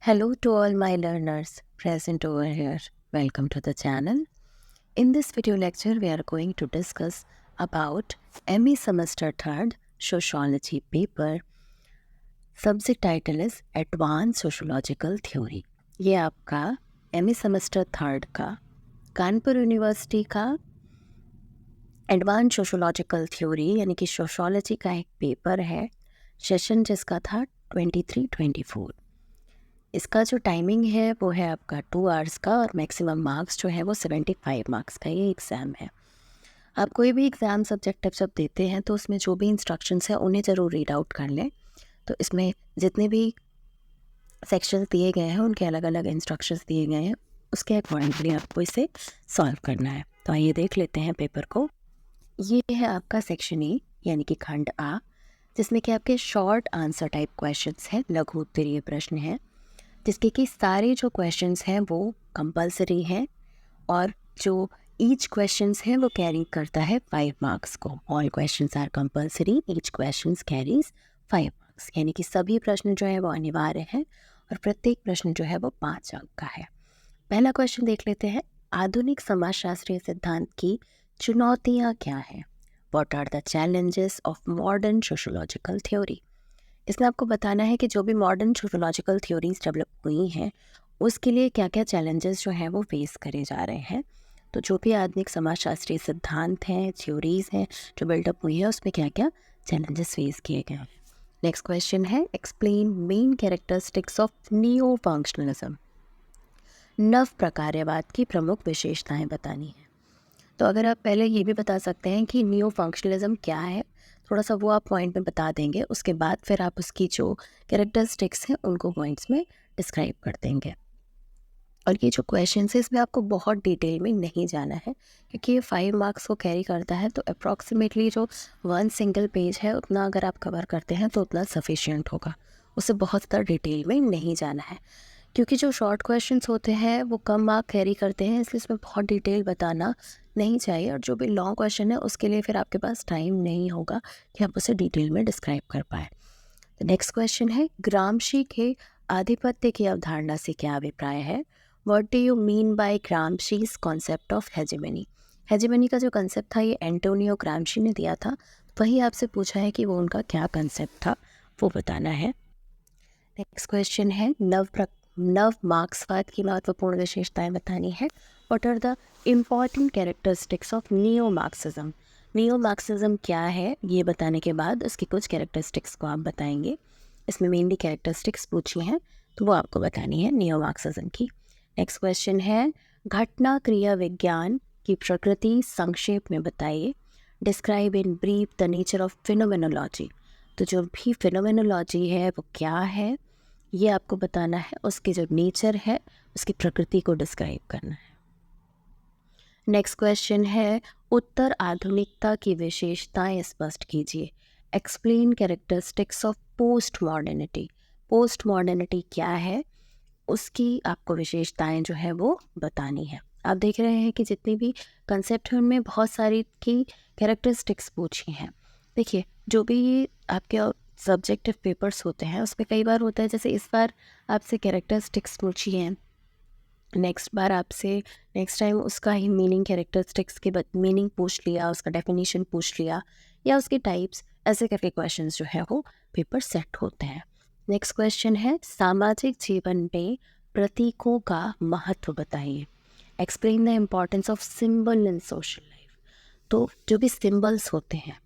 Hello to all my learners present over here. Welcome to the channel. In this video lecture, we are going to discuss about ME Semester 3rd Sociology paper. Subject title is Advanced Sociological Theory. ये आपका ME Semester 3rd का Kanpur university का advance sociological theory यानी कि sociology का एक paper है, session जिसका था 23-24। इसका जो टाइमिंग है वो है आपका 2 आवर्स का और मैक्सिमम मार्क्स जो है वो 75 मार्क्स का ये एग्ज़ाम है। आप कोई भी एग्ज़ाम सब्जेक्टिव जब देते हैं तो उसमें जो भी इंस्ट्रक्शंस हैं उन्हें ज़रूर रीड आउट कर लें। तो इसमें जितने भी सेक्शंस दिए गए हैं उनके अलग अलग इंस्ट्रक्शंस दिए गए हैं, उसके अकॉर्डिंगली आपको इसे सॉल्व करना है। तो आइए देख लेते हैं पेपर को। ये है आपका सेक्शन ए यानी कि खंड आ, जिसमें कि आपके शॉर्ट आंसर टाइप क्वेश्चंस हैं, लघु उत्तरीय प्रश्न हैं, जिसके कि सारे जो क्वेश्चंस हैं वो कंपलसरी हैं और जो ईच क्वेश्चंस है वो कैरी करता है 5 मार्क्स को। All questions are compulsory, each questions carries 5 marks, यानी कि सभी प्रश्न जो है वो अनिवार्य है और प्रत्येक प्रश्न जो है वो 5 अंक का है। पहला क्वेश्चन देख लेते हैं। आधुनिक समाजशास्त्रीय सिद्धांत की चुनौतियाँ क्या हैं? What are the challenges of modern sociological theory? इसमें आपको बताना है कि जो भी मॉडर्न सोशोलॉजिकल थ्योरीज डेवलप हुई हैं उसके लिए क्या क्या चैलेंजेस जो हैं वो फेस करे जा रहे हैं। तो जो भी आधुनिक समाजशास्त्रीय सिद्धांत हैं, थ्योरीज हैं जो बिल्डअप हुई है उसमें क्या क्या चैलेंजेस फेस किए गए हैं। नेक्स्ट क्वेश्चन है, explain main characteristics of neo functionalism. नव प्रकार्यवाद की प्रमुख विशेषताएं बतानी है। तो अगर आप पहले ये भी बता सकते हैं कि नियो फंक्शनलिज्म क्या है, थोड़ा सा वो आप पॉइंट में बता देंगे, उसके बाद फिर आप उसकी जो कैरेक्टरिस्टिक्स हैं उनको पॉइंट्स में डिस्क्राइब कर देंगे। और ये जो क्वेश्चन है इसमें आपको बहुत डिटेल में नहीं जाना है क्योंकि ये 5 मार्क्स को कैरी करता है। तो अप्रॉक्सीमेटली जो 1 सिंगल पेज है उतना अगर आप कवर करते हैं तो उतना सफिशिएंट होगा, उससे बहुत ज़्यादा डिटेल में नहीं जाना है। क्योंकि जो शॉर्ट क्वेश्चंस होते हैं वो कम मार्क कैरी करते हैं, इसलिए इसमें बहुत डिटेल बताना नहीं चाहिए। और जो भी लॉन्ग क्वेश्चन है उसके लिए फिर आपके पास टाइम नहीं होगा कि आप उसे डिटेल में डिस्क्राइब कर पाए। तो नेक्स्ट क्वेश्चन है, ग्रामशी के आधिपत्य की अवधारणा से क्या अभिप्राय है? What do you mean by Gramsci's concept of hegemony? Hegemony का जो कंसेप्ट था ये एंटोनियो ग्रामशी ने दिया था, वही आपसे पूछा है कि वो उनका क्या कंसेप्ट था, वो बताना है। नेक्स्ट क्वेश्चन है, नव मार्क्सवाद की महत्वपूर्ण विशेषताएं बतानी है। What are the important characteristics of neo Marxism? Neo Marxism क्या है ये बताने के बाद उसकी कुछ कैरेक्टरिस्टिक्स को आप बताएंगे। इसमें मेनली कैरेक्टरिस्टिक्स पूछी हैं तो वो आपको बतानी है नियो मार्क्सिज्म की। नेक्स्ट क्वेश्चन है, घटना क्रिया विज्ञान की प्रकृति संक्षेप में बताइए। Describe in brief the nature of phenomenology. तो जो भी फिनोमेनोलॉजी है वो क्या है ये आपको बताना है, उसके जो नेचर है उसकी प्रकृति को डिस्क्राइब करना है। नेक्स्ट क्वेश्चन है, उत्तर आधुनिकता की विशेषताएं स्पष्ट कीजिए। Explain characteristics of post modernity. Post modernity क्या है उसकी आपको विशेषताएं जो है वो बतानी है। आप देख रहे हैं कि जितनी भी कंसेप्ट हैं उनमें बहुत सारी की कैरेक्टरिस्टिक्स पूछी हैं। देखिए जो भी आपके सब्जेक्टिव पेपर्स होते हैं उसमें कई बार होता है, जैसे इस बार आपसे कैरेक्टरिस्टिक्स पूछी हैं, नेक्स्ट बार आपसे नेक्स्ट टाइम उसका ही मीनिंग कैरेक्टरिस्टिक्स के मीनिंग पूछ लिया, उसका डेफिनेशन पूछ लिया या उसके टाइप्स, ऐसे करके क्वेश्चंस जो है वो पेपर सेट होते हैं। नेक्स्ट क्वेश्चन है, सामाजिक जीवन में प्रतीकों का महत्व बताइए। Explain the importance of symbol in social life. तो जो भी सिंबल्स होते हैं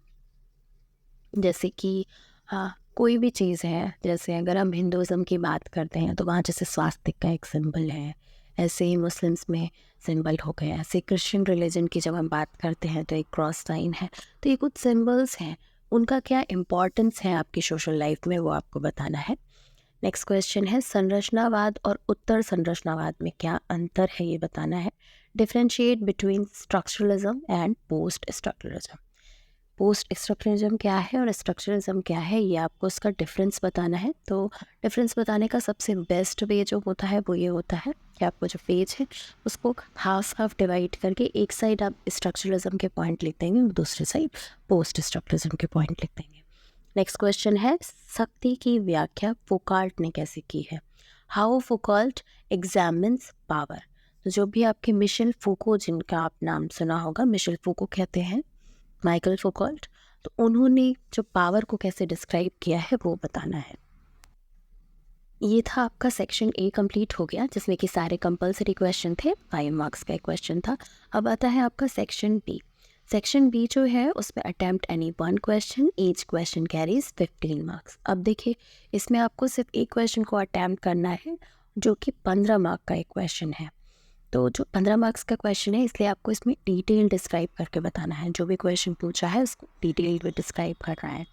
जैसे कि कोई भी चीज़ है, जैसे अगर हम हिंदुज़म की बात करते हैं तो वहाँ जैसे स्वास्तिक का एक सिंबल है, ऐसे ही मुस्लिम्स में सिंबल हो गया, ऐसे क्रिश्चियन रिलीजन की जब हम बात करते हैं तो एक क्रॉस साइन है। तो ये कुछ सिंबल्स हैं, उनका क्या इम्पॉर्टेंस है आपकी सोशल लाइफ में वो आपको बताना है। नेक्स्ट क्वेश्चन है, संरचनावाद और उत्तर संरचनावाद में क्या अंतर है ये बताना है। Differentiate between structuralism and post structuralism. Post structuralism क्या है और स्ट्रक्चरलिज्म क्या है ये आपको उसका डिफरेंस बताना है। तो डिफरेंस बताने का सबसे बेस्ट वे जो होता है वो ये होता है कि आपको जो पेज है उसको हाफ डिवाइड करके एक साइड आप स्ट्रक्चरलिज्म के पॉइंट लिख देंगे और दूसरी साइड पोस्ट स्ट्रक्चरलिज्म के पॉइंट लिख देंगे। नेक्स्ट क्वेश्चन है, शक्ति की व्याख्या फुकाल्ट ने कैसे की है? How Foucault examines power. तो जो भी आपके मिशेल फूको, जिनका आप नाम सुना होगा, मिशेल फूको कहते हैं माइकल फुकॉल्ट, तो उन्होंने जो पावर को कैसे डिस्क्राइब किया है वो बताना है। ये था आपका सेक्शन ए कंप्लीट हो गया, जिसमें कि सारे कंपलसरी क्वेश्चन थे, 5 मार्क्स का एक क्वेश्चन था। अब आता है आपका सेक्शन बी। सेक्शन बी जो है उसमें attempt any 1 question, each question carries 15 marks. अब देखिए, इसमें आपको सिर्फ एक क्वेश्चन को अटैम्प्ट करना है, जो कि 15 मार्क का एक क्वेश्चन है। तो जो 15 मार्क्स का क्वेश्चन है, इसलिए आपको इसमें डिटेल डिस्क्राइब करके बताना है। जो भी क्वेश्चन पूछा है उसको डिटेल में डिस्क्राइब करना है।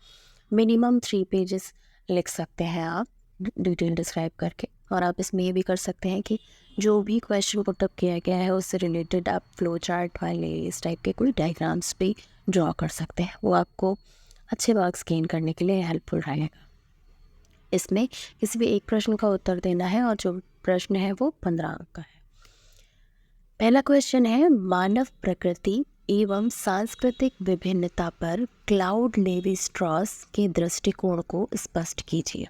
मिनिमम 3 पेजेस लिख सकते हैं आप डिटेल डिस्क्राइब करके। और आप इसमें ये भी कर सकते हैं कि जो भी क्वेश्चन पुटअप किया गया है उससे रिलेटेड आप फ्लो चार्ट वाले इस टाइप के कोई डायग्राम्स भी ड्रॉ कर सकते हैं। वो आपको अच्छे मार्क्स गेन करने के लिए हेल्पफुल रहेगा। इसमें किसी भी एक प्रश्न का उत्तर देना है और जो प्रश्न है वो 15 अंक का है। पहला क्वेश्चन है, मानव प्रकृति एवं सांस्कृतिक विभिन्नता पर क्लाउड लेवी स्ट्रॉस के दृष्टिकोण को स्पष्ट कीजिए।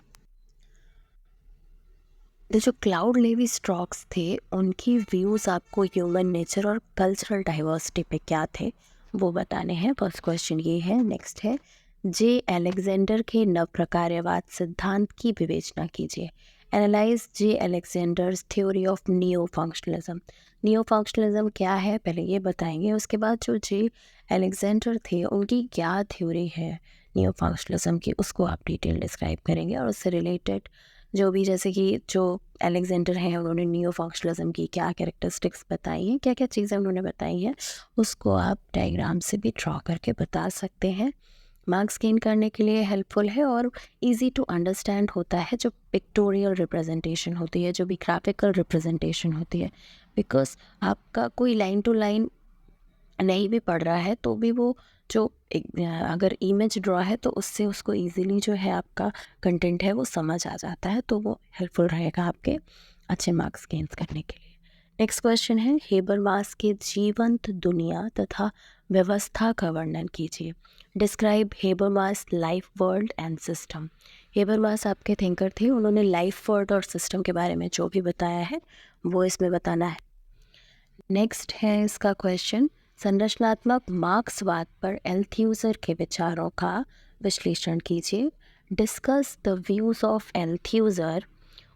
जो क्लाउड लेवी स्ट्रॉस थे, उनकी व्यूज़ आपको ह्यूमन नेचर और कल्चरल डाइवर्सिटी पे क्या थे वो बताने हैं। फर्स्ट क्वेश्चन ये है। नेक्स्ट है, जे अलेक्जेंडर के नवप्रकार्यवाद सिद्धांत की विवेचना कीजिए। Analyse J Alexander's theory of neo functionalism. Neo functionalism क्या है पहले ये बताएंगे, उसके बाद जो जे अलेक्जेंडर थे उनकी क्या थ्योरी है नियो फंक्शनलिज्म की, उसको आप डिटेल डिस्क्राइब करेंगे। और उससे रिलेटेड जो भी, जैसे कि जो अलेक्जेंडर हैं उन्होंने नियो फंक्शनलिज्म की क्या कैरेक्टरिस्टिक्स बताई हैं, क्या क्या चीज़ें उन्होंने बताई हैं, उसको आप डायग्राम से भी ड्रॉ करके बता सकते हैं। मार्क्स गेन करने के लिए हेल्पफुल है और इजी टू अंडरस्टैंड होता है जो पिक्टोरियल रिप्रेजेंटेशन होती है, जो भी ग्राफिकल रिप्रेजेंटेशन होती है। बिकॉज आपका कोई लाइन टू लाइन नहीं भी पढ़ रहा है तो भी वो जो अगर इमेज ड्रॉ है तो उससे उसको इजीली जो है आपका कंटेंट है वो समझ आ जाता है, तो वो हेल्पफुल रहेगा आपके अच्छे मार्क्स गेन करने के लिए। नेक्स्ट क्वेश्चन है, हेबरमास के जीवंत दुनिया तथा व्यवस्था का वर्णन कीजिए। Describe Habermas life world and system. Habermas आपके थिंकर थे, उन्होंने लाइफ वर्ल्ड और सिस्टम के बारे में जो भी बताया है वो इसमें बताना है। नेक्स्ट है इसका क्वेश्चन, संरचनात्मक मार्क्सवाद पर एल्थ्यूजर के विचारों का विश्लेषण कीजिए। Discuss the views of Althusser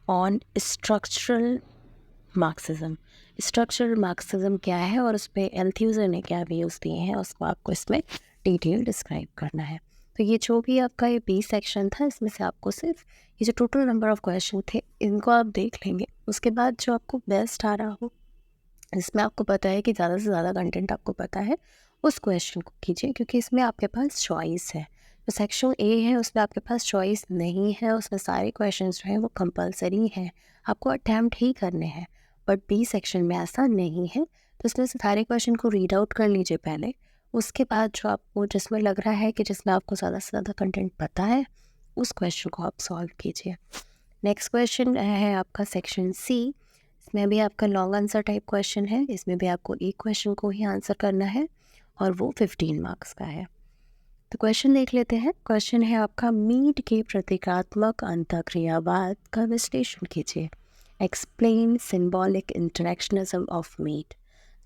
on structural Marxism. Structural Marxism क्या है और उस पर एल्थ्यूजर ने क्या व्यूज़ दिए हैं, उसको आपको इसमें डिटेल डिस्क्राइब करना है। तो ये जो भी आपका ये बी सेक्शन था, इसमें से आपको सिर्फ ये जो टोटल नंबर ऑफ क्वेश्चन थे इनको आप देख लेंगे। उसके बाद जो आपको बेस्ट आ रहा हो, इसमें आपको पता है कि ज़्यादा से ज़्यादा कंटेंट आपको पता है, उस क्वेश्चन को कीजिए, क्योंकि इसमें आपके पास चॉइस है। जो सेक्शन ए है उसमें आपके पास चॉइस नहीं है, उसमें सारे क्वेश्चंस जो हैं वो कंपलसरी हैं, आपको अटैम्प्ट ही करने हैं। बट बी सेक्शन में ऐसा नहीं है, तो इसमें से सारे क्वेश्चन को रीड आउट कर लीजिए पहले। उसके बाद जो आपको जिसमें लग रहा है कि जिसमें आपको ज़्यादा से ज़्यादा कंटेंट पता है, उस क्वेश्चन को आप सॉल्व कीजिए। नेक्स्ट क्वेश्चन है आपका सेक्शन सी। इसमें भी आपका लॉन्ग आंसर टाइप क्वेश्चन है, इसमें भी आपको एक क्वेश्चन को ही आंसर करना है और वो 15 मार्क्स का है। तो क्वेश्चन देख लेते हैं। क्वेश्चन है आपका, मीट के प्रतीकात्मक अंतःक्रियावाद का विश्लेषण कीजिए। Explain symbolic interactionism of meat.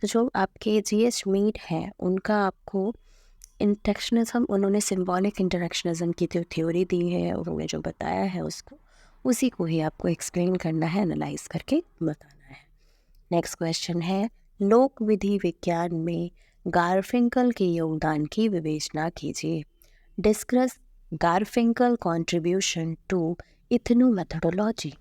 तो जो आपके जीएच मीट हैं उनका आपको इंटरेक्शनिज्म, उन्होंने सिंबॉलिक इंटरेक्शनिज्म की जो थ्योरी दी है, उन्होंने जो बताया है उसको, उसी को ही आपको एक्सप्लेन करना है, एनालाइज करके बताना है। नेक्स्ट क्वेश्चन है, लोक विधि विज्ञान में गारफिंकल के योगदान की विवेचना कीजिए। Discuss Garfinkel contribution to ethnomethodology.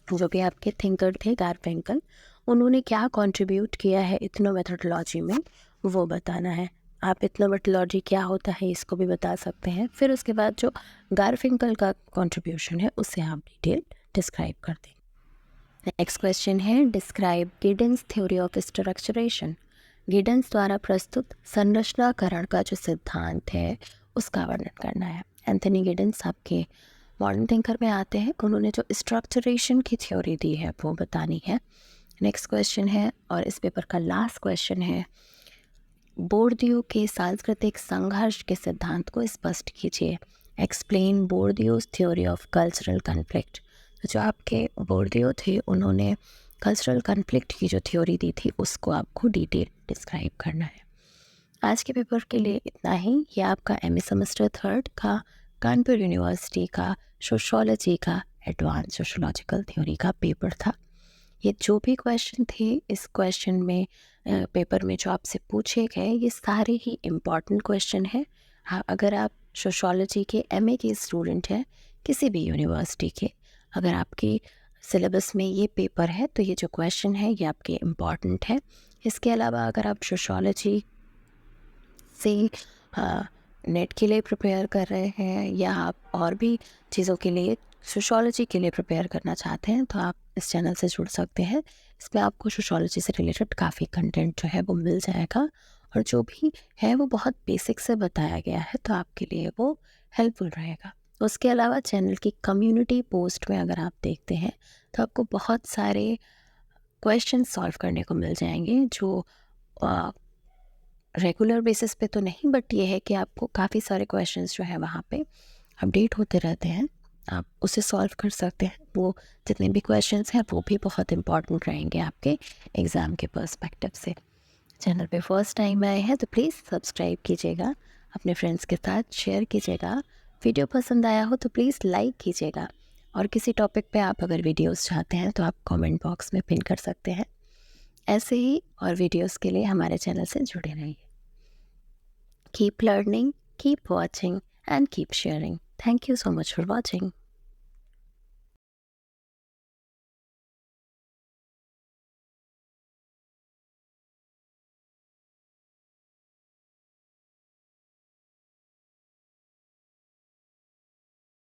जो भी आपके थिंकर थे गारफिंकल, उन्होंने क्या कंट्रीब्यूट किया है इथनो मेथोडोलॉजी में, वो बताना है। आप इथनो मेथोडोलॉजी क्या होता है इसको भी बता सकते हैं। फिर उसके बाद जो गारफिंकल का कंट्रीब्यूशन है उसे आप डिटेल डिस्क्राइब कर दें। नेक्स्ट क्वेश्चन है, describe Giddens theory of structuration. Giddens द्वारा प्रस्तुत संरचनाकरण का जो सिद्धांत है उसका वर्णन करना है। एंथनी गिडेंस आपके मॉडर्न थिंकर में आते हैं, उन्होंने जो स्ट्रक्चरेशन की थ्योरी दी है वो बतानी है। नेक्स्ट क्वेश्चन है और इस पेपर का लास्ट क्वेश्चन है, बोर्दियू के सांस्कृतिक संघर्ष के सिद्धांत को स्पष्ट कीजिए। Explain Bourdieu's theory of cultural conflict. जो आपके बोर्डियो थे उन्होंने कल्चरल कॉन्फ्लिक्ट की जो थ्योरी दी थी उसको आपको डिटेल डिस्क्राइब करना है। आज के पेपर के लिए इतना ही। ये आपका एमए सेमेस्टर थर्ड का कानपुर यूनिवर्सिटी का सोशोलॉजी का एडवांस सोशोलॉजिकल थ्योरी का पेपर था। ये जो भी क्वेश्चन थे इस क्वेश्चन में पेपर में जो आपसे पूछे गए ये सारे ही इम्पॉर्टेंट क्वेश्चन हैं। हाँ, अगर आप सोशोलॉजी के एमए के स्टूडेंट हैं किसी भी यूनिवर्सिटी के, अगर आपके सिलेबस में ये पेपर है तो ये जो क्वेश्चन है ये आपके इम्पॉर्टेंट है। इसके अलावा अगर आप सोशोलॉजी से नेट के लिए प्रिपेयर कर रहे हैं या आप और भी चीज़ों के लिए सोशोलॉजी के लिए प्रिपेयर करना चाहते हैं तो आप इस चैनल से जुड़ सकते हैं। इसमें आपको सोशोलॉजी से रिलेटेड काफ़ी कंटेंट जो है वो मिल जाएगा और जो भी है वो बहुत बेसिक से बताया गया है तो आपके लिए वो हेल्पफुल रहेगा। उसके अलावा चैनल की कम्युनिटी पोस्ट में अगर आप देखते हैं तो आपको बहुत सारे क्वेश्चन सॉल्व करने को मिल जाएंगे जो रेगुलर बेसिस पे तो नहीं, बट ये है कि आपको काफ़ी सारे क्वेश्चंस जो है वहाँ पे अपडेट होते रहते हैं, आप उसे सॉल्व कर सकते हैं। वो जितने भी क्वेश्चंस हैं वो भी बहुत इंपॉर्टेंट रहेंगे आपके एग्ज़ाम के पर्सपेक्टिव से। चैनल पे फर्स्ट टाइम आए हैं तो प्लीज़ सब्सक्राइब कीजिएगा, अपने फ्रेंड्स के साथ शेयर कीजिएगा। वीडियो पसंद आया हो तो प्लीज़ लाइक कीजिएगा और किसी टॉपिक पे आप अगर वीडियोस चाहते हैं तो आप कमेंट बॉक्स में पिन कर सकते हैं। ऐसे ही और वीडियोस के लिए हमारे चैनल से जुड़े रहिए। Keep learning, keep watching, and keep sharing. Thank you so much for watching.